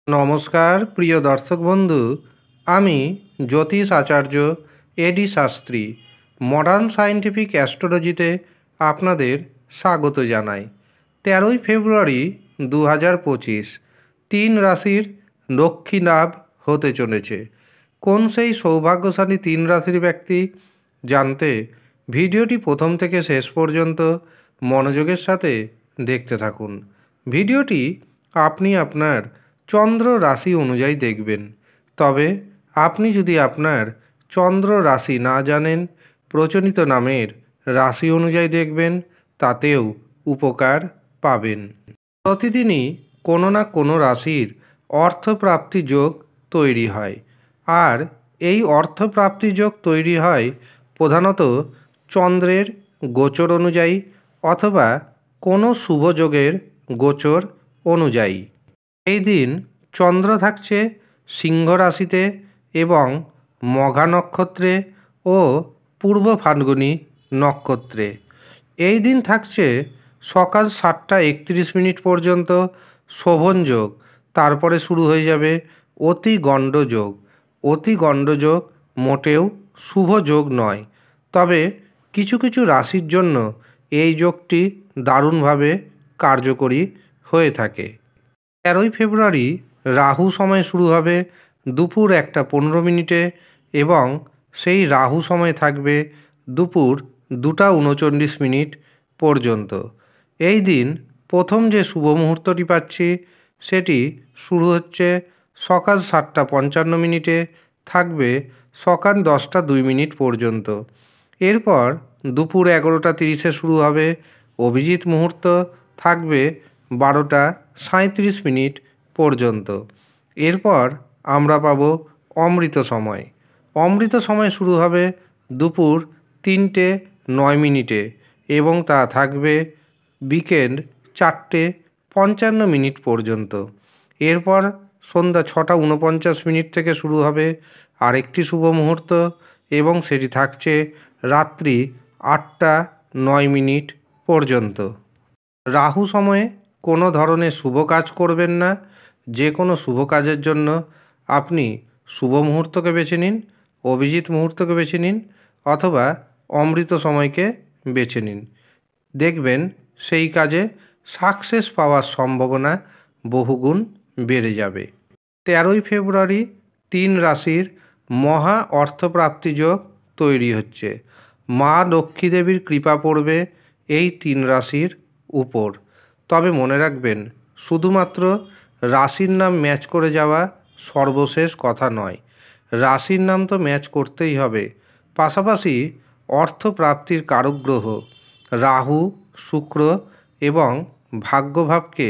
নমস্কার প্রিয় দর্শক বন্ধু, আমি জ্যোতিষ আচার্য এডি শাস্ত্রী মডার্ন সায়েন্টিফিক অ্যাস্ট্রোলজিতে আপনাদের স্বাগত জানাই। 13ই ফেব্রুয়ারি 2025 তিন রাশির লক্ষ্মী লাভ হতে চলেছে। কোন সেই সৌভাগ্যশালী তিন রাশির ব্যক্তি জানতে ভিডিওটি প্রথম থেকে শেষ পর্যন্ত মনোযোগের সাথে দেখতে থাকুন। ভিডিওটি আপনি আপনার চন্দ্র রাশি অনুযায়ী দেখবেন। তবে আপনি যদি আপনার চন্দ্র রাশি না জানেন, প্রচলিত নামের রাশি অনুযায়ী দেখবেন, তাতেও উপকার পাবেন। প্রতিদিনই কোনো না কোনো রাশির অর্থপ্রাপ্তি যোগ তৈরি হয়, আর এই অর্থপ্রাপ্তি যোগ তৈরি হয় প্রধানত চন্দ্রের গোচর অনুযায়ী অথবা কোনো শুভযোগের গোচর অনুযায়ী। এই দিন চন্দ্র থাকছে সিংহ রাশিতে এবং মঘা নক্ষত্রে ও পূর্ব ফাল্গুনী নক্ষত্রে। এই দিন থাকছে সকাল 7টা 31 পর্যন্ত শোভন যোগ, তারপরে শুরু হয়ে যাবে অতি গণ্ড যোগ। অতি গণ্ড যোগ মোটেও শুভ যোগ নয়, তবে কিছু কিছু রাশির জন্য এই যোগটি দারুণভাবে কার্যকরী হয়ে থাকে। 13ই ফেব্রুয়ারি রাহু সময় শুরু হবে দুপুর 1টা 15 এবং সেই রাহু সময় থাকবে দুপুর 2টা 39 পর্যন্ত। এই দিন প্রথম যে শুভ মুহূর্তটি পাচ্ছি সেটি শুরু হচ্ছে সকাল 7টা 55 থাকবে সকাল 10টা 2 পর্যন্ত। এরপর দুপুর 11টা 30 শুরু হবে অভিজিৎ মুহূর্ত, থাকবে 12টা 37 পর্যন্ত। এরপর আমরা পাব অমৃত সময়। অমৃত সময় শুরু হবে দুপুর 3টে 9 এবং তা থাকবে বিকেল 4টে 55 পর্যন্ত। এরপর সন্ধ্যা 6টা 49 থেকে শুরু হবে আরেকটি শুভ মুহূর্ত এবং সেটি থাকছে রাত্রি 8টা 9 পর্যন্ত। রাহু সময়ে কোনো ধরনের শুভ কাজ করবেন না। যে কোনো শুভ কাজের জন্য আপনি শুভ মুহূর্তকে বেছে নিন, অভিজিৎ মুহূর্তকে বেছে নিন অথবা অমৃত সময়কে বেছে নিন। দেখবেন সেই কাজে সাকসেস পাওয়ার সম্ভাবনা বহুগুণ বেড়ে যাবে। 13ই ফেব্রুয়ারি তিন রাশির মহা অর্থপ্রাপ্তি যোগ তৈরি হচ্ছে। মা লক্ষ্মী দেবীর কৃপা পড়বে এই তিন রাশির উপর। তবে মনে রাখবেন, শুধুমাত্র রাশির নাম ম্যাচ করে যাওয়া সর্বশেষ কথা নয়। রাশির নাম তো ম্যাচ করতেই হবে, পাশাপাশি অর্থপ্রাপ্তির কারক গ্রহ রাহু, শুক্র এবং ভাগ্যভাবকে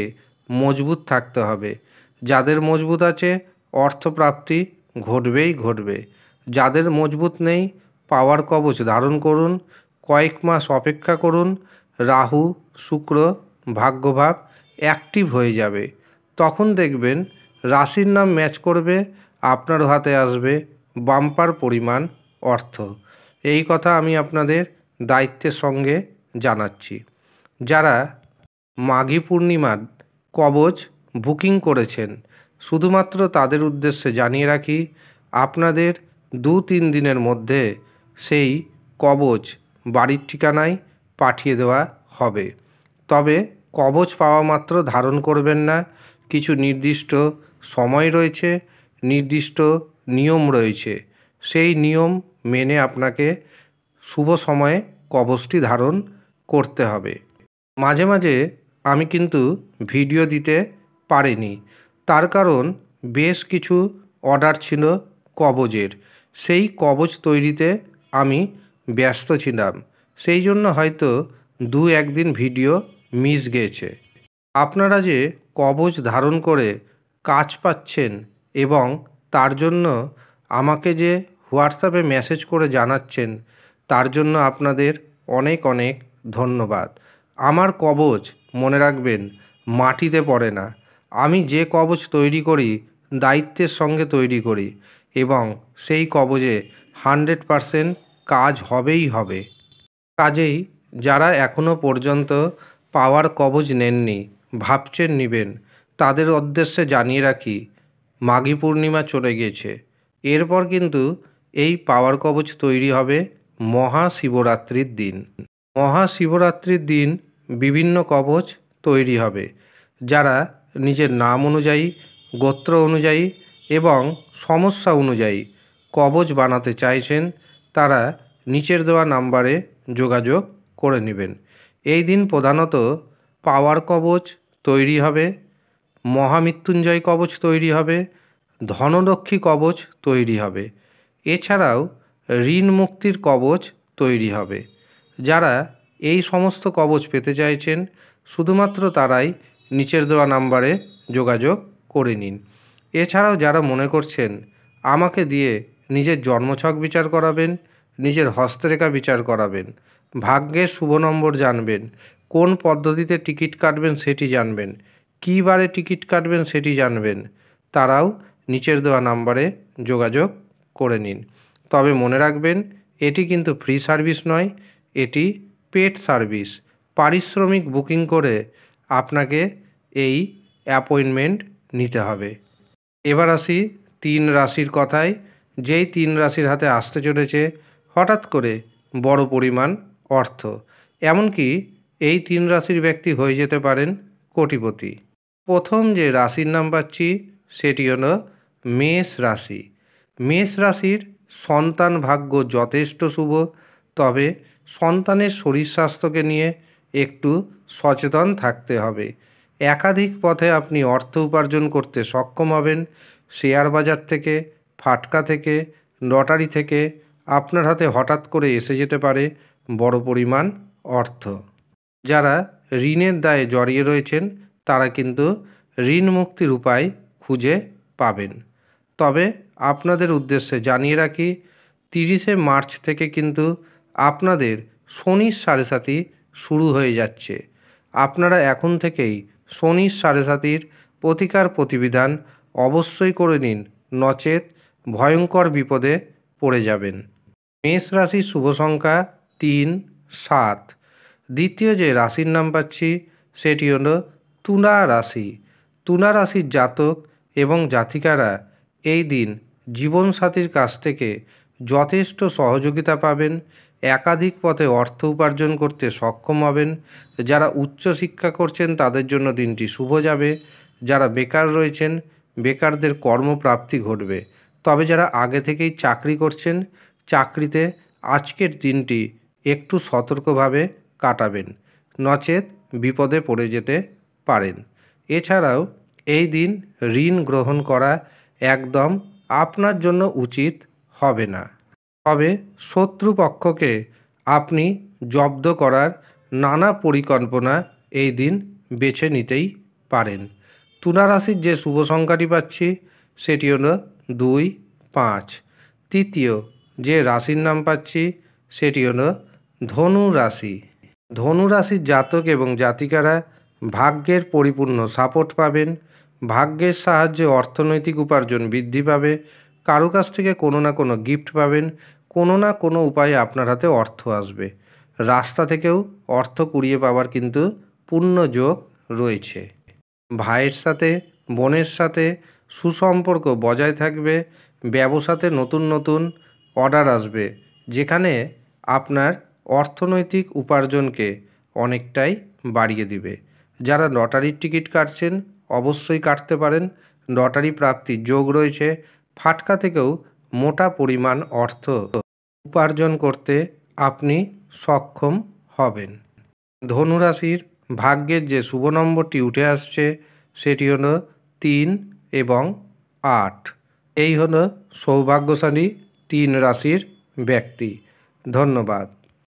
মজবুত থাকতে হবে। যাদের মজবুত আছে অর্থপ্রাপ্তি ঘটবেই ঘটবে। যাদের মজবুত নেই পাওয়ার কবচ ধারণ করুন, কয়েক মাস অপেক্ষা করুন, রাহু শুক্র ভাগ্যভাব অ্যাক্টিভ হয়ে যাবে। তখন দেখবেন রাশির নাম ম্যাচ করবে, আপনার হাতে আসবে বাম্পার পরিমাণ অর্থ। এই কথা আমি আপনাদের দায়িত্বের সঙ্গে জানাচ্ছি। যারা মাঘী পূর্ণিমার কবচ বুকিং করেছেন, শুধুমাত্র তাদের উদ্দেশ্যে জানিয়ে রাখি, আপনাদের 2-3 দিনের মধ্যে সেই কবচ বাড়ির ঠিকানায় পাঠিয়ে দেওয়া হবে। তবে কবচ পাওয়া মাত্র ধারণ করবেন না। কিছু নির্দিষ্ট সময় রয়েছে, নির্দিষ্ট নিয়ম রয়েছে। সেই নিয়ম মেনে আপনাকে শুভ সময়ে কবচটি ধারণ করতে হবে। মাঝে মাঝে আমি কিন্তু ভিডিও দিতে পারিনি, তার কারণ বেশ কিছু অর্ডার ছিল কবচের। সেই কবচ তৈরিতে আমি ব্যস্ত ছিলাম, সেই জন্য হয়তো 2-1 দিন ভিডিও মিস গেছে। আপনারা যে কবচ ধারণ করে কাজ পাচ্ছেন এবং তার জন্য আমাকে যে হোয়াটসঅ্যাপে মেসেজ করে জানাচ্ছেন, তার জন্য আপনাদের অনেক অনেক ধন্যবাদ। আমার কবচ মনে রাখবেন মাটিতে পড়ে না। আমি যে কবচ তৈরি করি দায়িত্বের সঙ্গে তৈরি করি এবং সেই কবচে 100% কাজ হবেই হবে। কাজেই যারা এখনও পর্যন্ত পাওয়ার কবচ নেননি, ভাবছেন নেবেন, তাদের উদ্দেশ্যে জানিয়ে রাখি, মাঘী পূর্ণিমা চলে গেছে। এরপর কিন্তু এই পাওয়ার কবচ তৈরি হবে মহাশিবরাত্রির দিন। মহাশিবরাত্রির দিন বিভিন্ন কবচ তৈরি হবে। যারা নিজের নাম অনুযায়ী, গোত্র অনুযায়ী এবং সমস্যা অনুযায়ী কবচ বানাতে চাইছেন, তারা নিচের দেওয়া নাম্বারে যোগাযোগ করে নেবেন। এই দিন প্রধানত পাওয়ার কবচ তৈরি হবে, মহামৃত্যুঞ্জয় কবচ তৈরি হবে, ধনলক্ষ্মী কবচ তৈরি হবে। এছাড়াও ঋণ মুক্তির কবচ তৈরি হবে। যারা এই সমস্ত কবচ পেতে চাইছেন, শুধুমাত্র তারাই নিচের দেওয়া নাম্বারে যোগাযোগ করে নিন। এছাড়াও যারা মনে করছেন আমাকে দিয়ে নিজের জন্মছক বিচার করাবেন, নিজের হস্তরেখা বিচার করাবেন, ভাগ্যের শুভ নম্বর জানবেন, কোন পদ্ধতিতে টিকিট কাটবেন সেটি জানবেন, কী বারে টিকিট কাটবেন সেটি জানবেন, তারাও নিচের দেওয়া নাম্বারে যোগাযোগ করে নিন। তবে মনে রাখবেন, এটি কিন্তু ফ্রি সার্ভিস নয়, এটি পেড সার্ভিস। পারিশ্রমিক বুকিং করে আপনাকে এই অ্যাপয়েন্টমেন্ট নিতে হবে। এবার আসি 3 রাশির কথায়। যেই 3 রাশির হাতে আসতে চলেছে হঠাৎ করে বড় পরিমাণ অর্থ। এমনকি এই 3 রাশির ব্যক্তি হয়ে যেতে পারেন কোটিপতি। প্রথম যে রাশির নাম পাচ্ছি সেটি হলো মেষ রাশি। মেষ রাশির সন্তান ভাগ্য যথেষ্ট শুভ, তবে সন্তানের শরীর স্বাস্থ্যকে নিয়ে একটু সচেতন থাকতে হবে। একাধিক পথে আপনি অর্থ উপার্জন করতে সক্ষম হবেন। শেয়ার বাজার থেকে, ফাটকা থেকে, লটারি থেকে আপনার হাতে হঠাৎ করে এসে যেতে পারে বড় পরিমাণ অর্থ। যারা ঋণের দায়ে জড়িয়ে রয়েছেন, তারা কিন্তু ঋণ মুক্তির উপায় খুঁজে পাবেন। তবে আপনাদের উদ্দেশ্যে জানিয়ে রাখি, 30শে মার্চ থেকে কিন্তু আপনাদের শনির সাড়ে সাতি শুরু হয়ে যাচ্ছে। আপনারা এখন থেকেই শনির সাড়ে সাতির প্রতিকার প্রতিবিধান অবশ্যই করে নিন, নচেত ভয়ঙ্কর বিপদে পড়ে যাবেন। মেষ রাশির শুভ সংখ্যা 3, 7। দ্বিতীয় যে রাশির নাম পাচ্ছি সেটি হলো তুলা রাশি। তুলা রাশির জাতক এবং জাতিকারা এই দিন জীবনসাথীর কাছ থেকে যথেষ্ট সহযোগিতা পাবেন। একাধিক পথে অর্থ উপার্জন করতে সক্ষম হবেন। যারা উচ্চশিক্ষা করছেন তাদের জন্য দিনটি শুভ যাবে। যারা বেকার রয়েছেন, বেকারদের কর্মপ্রাপ্তি ঘটবে। তবে যারা আগে থেকেই চাকরি করছেন, চাকরিতে আজকের দিনটি একটু সতর্কভাবে কাটাবেন, নচেত বিপদে পড়ে যেতে পারেন। এছাড়াও এই দিন ঋণ গ্রহণ করা একদম আপনার জন্য উচিত হবে না। তবে শত্রুপক্ষকে আপনি জব্দ করার নানা পরিকল্পনা এই দিন বেছে নিতেই পারেন। তুলা রাশির যে শুভ সংখ্যাটি পাচ্ছি সেটি হলো 2, 5। তৃতীয় যে রাশির নাম পাচ্ছি সেটি হলো ধনু রাশি। ধনু রাশির জাতক এবং জাতিকারা ভাগ্যের পরিপূর্ণ সাপোর্ট পাবেন। ভাগ্যের সাহায্যে অর্থনৈতিক উপার্জন বৃদ্ধি পাবে। কারো কাছ থেকে কোনো না কোনো গিফট পাবেন। কোনো না কোনো উপায়ে আপনার হাতে অর্থ আসবে। রাস্তা থেকেও অর্থ কুড়িয়ে পাওয়ার কিন্তু পূর্ণ যোগ রয়েছে। ভাইয়ের সাথে, বোনের সাথে সুসম্পর্ক বজায় থাকবে। ব্যবসাতে নতুন নতুন অর্ডার আসবে, যেখানে আপনার অর্থনৈতিক উপার্জনকে অনেকটাই বাড়িয়ে দিবে। যারা লটারির টিকিট কাটছেন অবশ্যই কাটতে পারেন, লটারি প্রাপ্তির যোগ রয়েছে। ফাটকা থেকেও মোটা পরিমাণ অর্থ উপার্জন করতে আপনি সক্ষম হবেন। ধনুরাশির ভাগ্যের যে শুভ নম্বরটি উঠে আসছে সেটি হলো 3 এবং 8। এই হলো সৌভাগ্যশালী 3 রাশির ব্যক্তি। ধন্যবাদ।